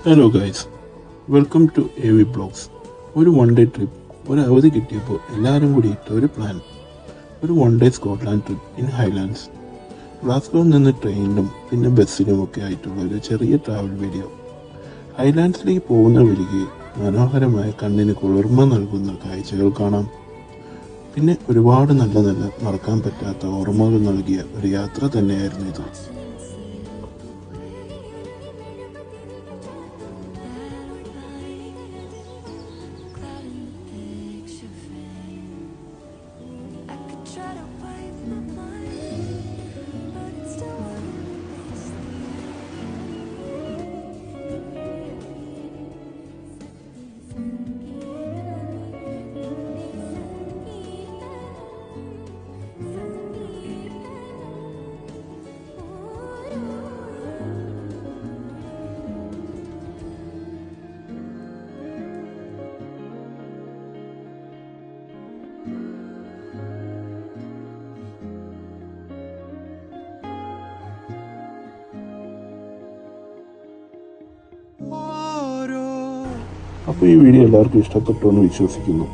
Hello guys, welcome to AV blogs. ഒരു one day trip, ഒരു അവധി കിട്ടിയപ്പോൾ എല്ലാവരും കൂടി ഇട്ട ഒരു പ്ലാൻ. ഒരു one day Scotland trip in Highlands. ഗ്ലാസ്ഗോയിൽ നിന്ന് ട്രെയിനിലും പിന്നെ ബസ്സിലും ഒക്കെ ആയിട്ടുള്ള ഒരു ചെറിയ ട്രാവൽ വീഡിയോ. ഹൈലാൻഡ്സിലേക്ക് പോകുന്ന വഴിക്ക് മനോഹരമായ കണ്ണിന് കുളിർമ നൽകുന്ന കാഴ്ചകൾ കാണാം. പിന്നെ ഒരുപാട് നല്ല മറക്കാൻ പറ്റാത്ത ഓർമ്മകൾ നൽകിയ ഒരു യാത്ര തന്നെയായിരുന്നു ഇത്. അപ്പോൾ ഈ വീഡിയോ എല്ലാവർക്കും ഇഷ്ടപ്പെട്ടു എന്ന് വിശ്വസിക്കുന്നു.